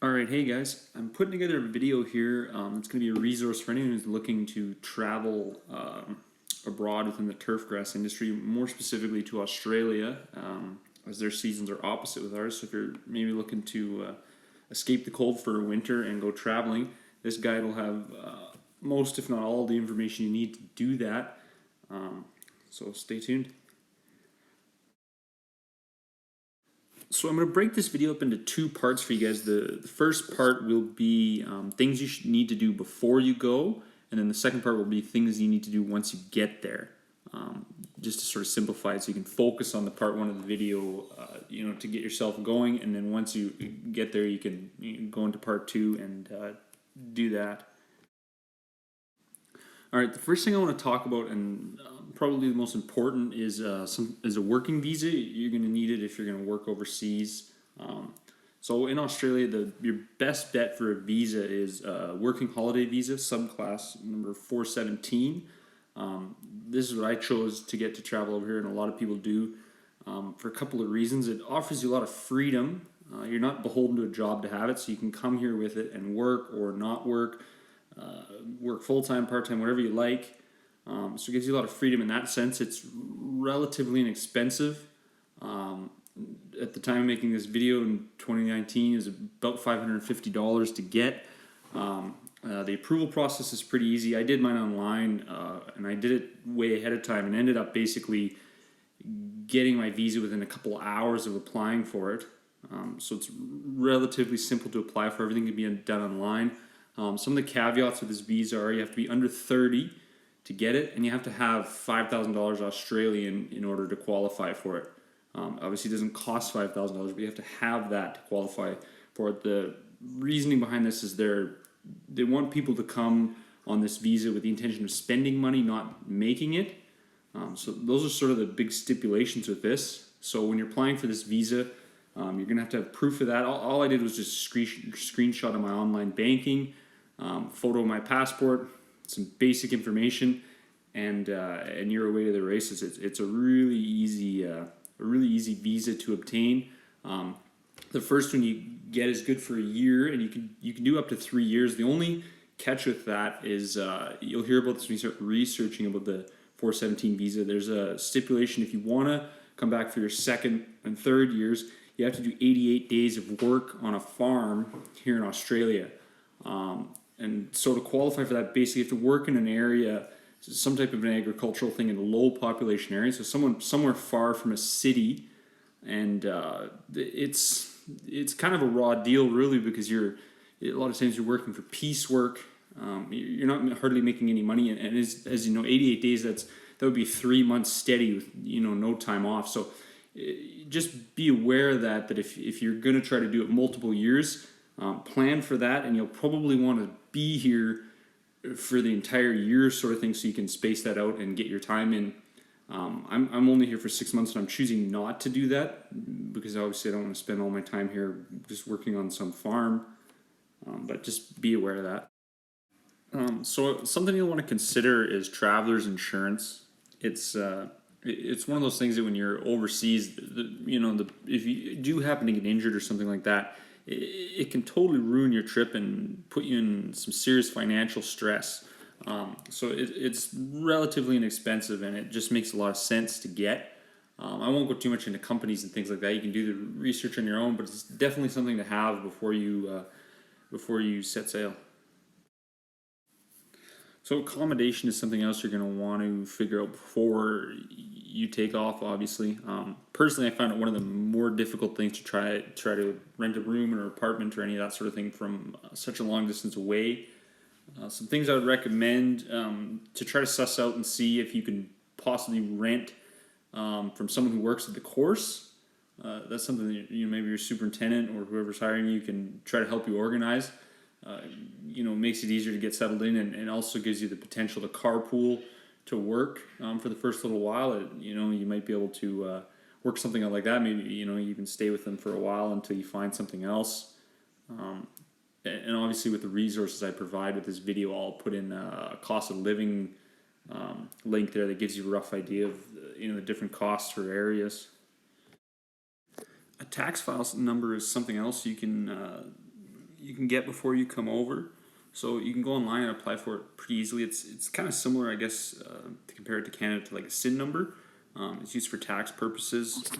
Alright, hey guys, I'm putting together a video here. It's going to be a resource for anyone who's looking to travel abroad within the turf grass industry, more specifically to Australia, as their seasons are opposite with ours. So if you're maybe looking to escape the cold for winter and go traveling, this guide will have most, if not all, the information you need to do that. So stay tuned. So I'm going to break this video up into two parts for you guys. The first part will be things you should need to do before you go, and then the second part will be things you need to do once you get there. Just to sort of simplify it so you can focus on the part one of the video, to get yourself going, and then once you get there you can go into part two and do that. All right, the first thing I want to talk about, and probably the most important, is a working visa. You're going to need it if you're going to work overseas. So in Australia, your best bet for a visa is working holiday visa, subclass number 417. This is what I chose to get to travel over here, and a lot of people do for a couple of reasons. It offers you a lot of freedom. You're not beholden to a job to have it, so you can come here with it and work or not work. Work full-time, part-time, whatever you like. So it gives you a lot of freedom in that sense. It's relatively inexpensive. At the time of making this video in 2019, it was about $550 to get. The approval process is pretty easy. I did mine online, and I did it way ahead of time and ended up basically getting my visa within a couple hours of applying for it. So it's relatively simple to apply for. Everything can be done online. Some of the caveats with this visa are you have to be under 30 to get it, and you have to have $5,000 Australian in order to qualify for it. Obviously, it doesn't cost $5,000, but you have to have that to qualify for it. The reasoning behind this is they want people to come on this visa with the intention of spending money, not making it. So those are sort of the big stipulations with this. So when you're applying for this visa, you're going to have proof of that. All I did was just screenshot of my online banking, photo of my passport, some basic information, and you're away to the races. It's a really easy visa to obtain. The first one you get is good for a year, and you can do up to 3 years. The only catch with that is you'll hear about this when you start researching about the 417 visa. There's a stipulation if you want to come back for your second and third years, you have to do 88 days of work on a farm here in Australia. And so to qualify for that, basically you have to work in an area, some type of an agricultural thing in a low population area, so somewhere far from a city. And it's kind of a raw deal, really, because a lot of times you're working for piecework. You're not hardly making any money, and as you know, 88 days, that would be 3 months steady with no time off. So just be aware that if you're going to try to do it multiple years, plan for that, and you'll probably want to be here for the entire year sort of thing, so you can space that out and get your time in. I'm only here for 6 months, and I'm choosing not to do that because obviously I don't want to spend all my time here just working on some farm, but just be aware of that. So something you'll want to consider is traveler's insurance. It's one of those things that when you're overseas, if you do happen to get injured or something like that, it can totally ruin your trip and put you in some serious financial stress. So it's relatively inexpensive, and it just makes a lot of sense to get. I won't go too much into companies and things like that. You can do the research on your own, but it's definitely something to have before you set sail. So accommodation is something else you're going to want to figure out before you take off, obviously. Personally, I found it one of the more difficult things to try to rent a room or an apartment or any of that sort of thing from such a long distance away. Some things I would recommend to try to suss out and see if you can possibly rent from someone who works at the course. That's something that maybe your superintendent or whoever's hiring you can try to help you organize. Makes it easier to get settled in, and also gives you the potential to carpool to work for the first little while. You might be able to work something out like that. Maybe you even stay with them for a while until you find something else. And obviously with the resources I provide with this video, I'll put in a cost of living link there that gives you a rough idea of the different costs for areas. A tax file number is something else you can you can get before you come over. So you can go online and apply for it pretty easily. It's kind of similar, I guess, to compare it to Canada, to like a SIN number. It's used for tax purposes,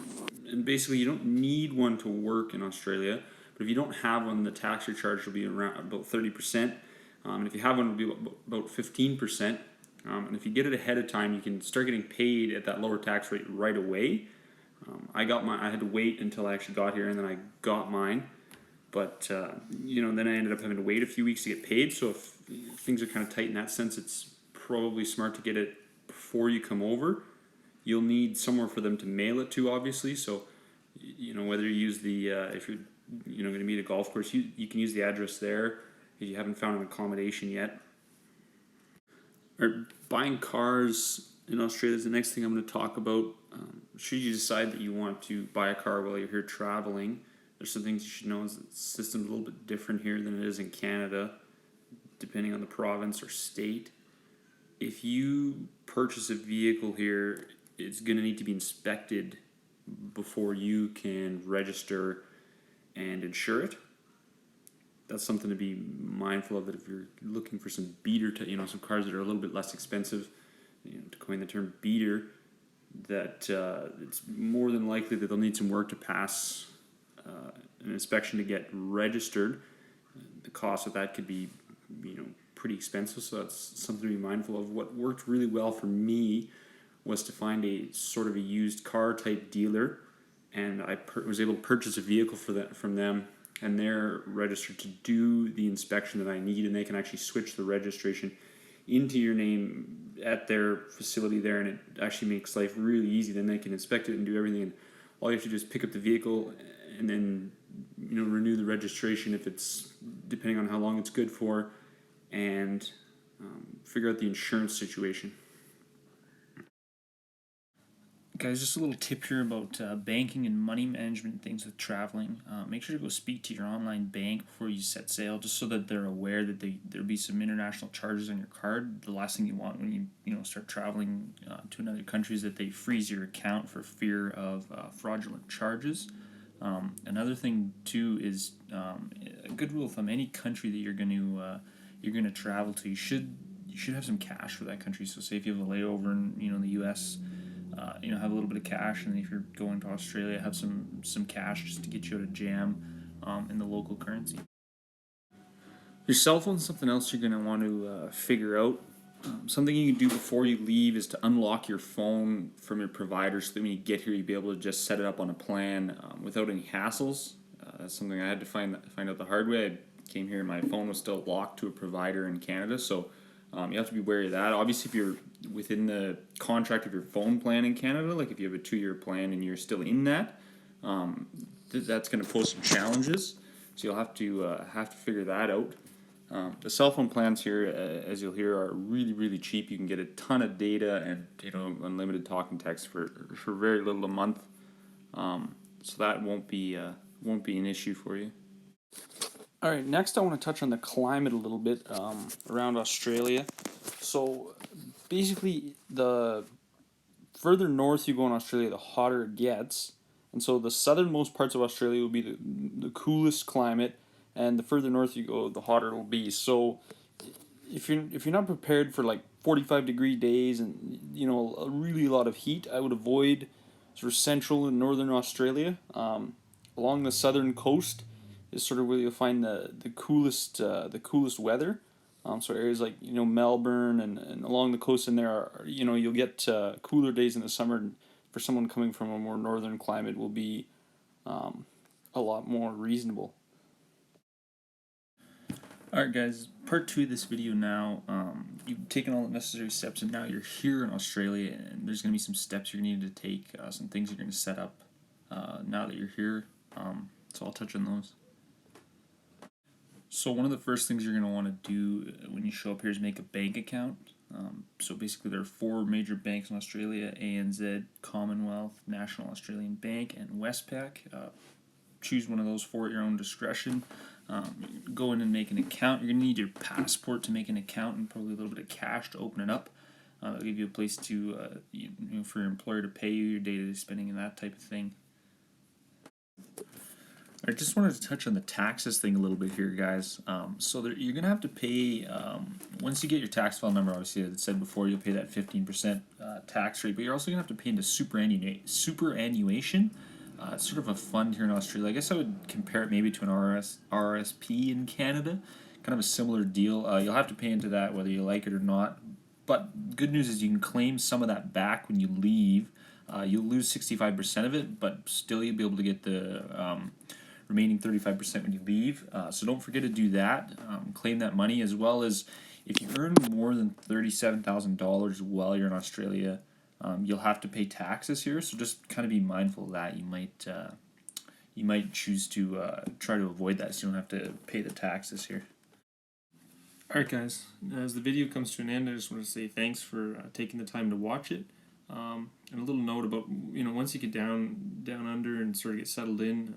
and basically you don't need one to work in Australia. But if you don't have one, the tax you're charged will be around about 30%, and if you have one, it'll be about 15%. And if you get it ahead of time, you can start getting paid at that lower tax rate right away. I had to wait until I actually got here, and then I got mine. But then I ended up having to wait a few weeks to get paid. So if things are kind of tight in that sense, it's probably smart to get it before you come over. You'll need somewhere for them to mail it to, obviously. So whether you use the if you're going to meet a golf course, you can use the address there if you haven't found an accommodation yet. Or buying cars in Australia is the next thing I'm going to talk about. Should you decide that you want to buy a car while you're here traveling, there's some things you should know. Is that the system's a little bit different here than it is in Canada, depending on the province or state. If you purchase a vehicle here, it's going to need to be inspected before you can register and insure it. That's something to be mindful of. That if you're looking for some beater, some cars that are a little bit less expensive, to coin the term beater, that it's more than likely that they'll need some work to pass an inspection to get registered. The cost of that could be, pretty expensive. So that's something to be mindful of. What worked really well for me was to find a sort of a used car type dealer, and I was able to purchase a vehicle from them, and they're registered to do the inspection that I need, and they can actually switch the registration into your name at their facility there, and it actually makes life really easy. Then they can inspect it and do everything, and all you have to do is pick up the vehicle and then renew the registration if it's, depending on how long it's good for, and figure out the insurance situation. Guys, just a little tip here about banking and money management things with traveling. Make sure to go speak to your online bank before you set sail, just so that they're aware that there'll be some international charges on your card. The last thing you want when you start traveling to another country is that they freeze your account for fear of fraudulent charges. Another thing too is a good rule of thumb: any country that you're going to travel to, you should have some cash for that country. So, say if you have a layover in the U.S. Have a little bit of cash, and if you're going to Australia, have some cash just to get you out of jam in the local currency. Your cell phone is something else you're going to want to figure out. Something you can do before you leave is to unlock your phone from your provider, so that when you get here, you'll be able to just set it up on a plan without any hassles. That's something I had to find out the hard way. I came here and my phone was still locked to a provider in Canada, so you have to be wary of that. Obviously, if you're within the contract of your phone plan in Canada, like if you have a 2-year plan and you're still in that, that's going to pose some challenges. So you'll have to figure that out. The cell phone plans here, as you'll hear, are really, really cheap. You can get a ton of data and unlimited talk and text for very little a month. So that won't be an issue for you. All right, next I want to touch on the climate a little bit around Australia. So basically, the further north you go in Australia, the hotter it gets. And so the southernmost parts of Australia will be the coolest climate, and the further north you go, the hotter it will be. So if you're not prepared for like 45-degree days and a really lot of heat, I would avoid sort of central and northern Australia. Along the southern coast is sort of where you'll find the coolest weather. So areas like Melbourne and along the coast in there are you'll get cooler days in the summer. And for someone coming from a more northern climate, will be a lot more reasonable. Alright guys, part 2 of this video now. You've taken all the necessary steps, and now you're here in Australia, and there's going to be some steps you're going to need to take, some things you're going to set up now that you're here. So I'll touch on those. So one of the first things you're going to want to do when you show up here is make a bank account. So basically there are 4 major banks in Australia: ANZ, Commonwealth, National Australian Bank, and Westpac. Choose one of those 4 at your own discretion. Go in and make an account. You're going to need your passport to make an account, and probably a little bit of cash to open it up. That'll give you a place to, for your employer to pay you your day-to-day spending and that type of thing. I just wanted to touch on the taxes thing a little bit here, guys. So you're gonna have to pay once you get your tax file number. Obviously, as I said before, you'll pay that 15% tax rate, but you're also gonna have to pay into superannuation. It's sort of a fund here in Australia. I guess I would compare it maybe to an RSP in Canada, kind of a similar deal. You'll have to pay into that whether you like it or not. But good news is you can claim some of that back when you leave. You'll lose 65% of it, but still you'll be able to get the remaining 35% when you leave. So don't forget to do that. Claim that money, as well as if you earn more than $37,000 while you're in Australia, you'll have to pay taxes here. So just kind of be mindful of that. You might choose to try to avoid that, so you don't have to pay the taxes here. Alright guys, as the video comes to an end, I just want to say thanks for taking the time to watch it. And a little note about, once you get down under and sort of get settled in,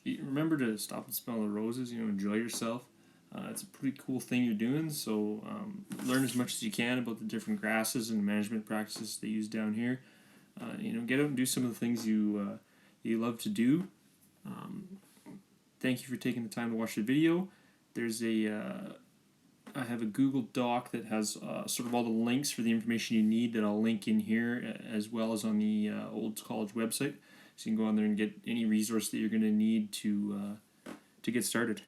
remember to stop and smell the roses, enjoy yourself. It's a pretty cool thing you're doing, so learn as much as you can about the different grasses and management practices they use down here. Get out and do some of the things you love to do. Thank you for taking the time to watch the video. I have a Google Doc that has sort of all the links for the information you need that I'll link in here, as well as on the Olds College website. So you can go on there and get any resource that you're going to need to get started.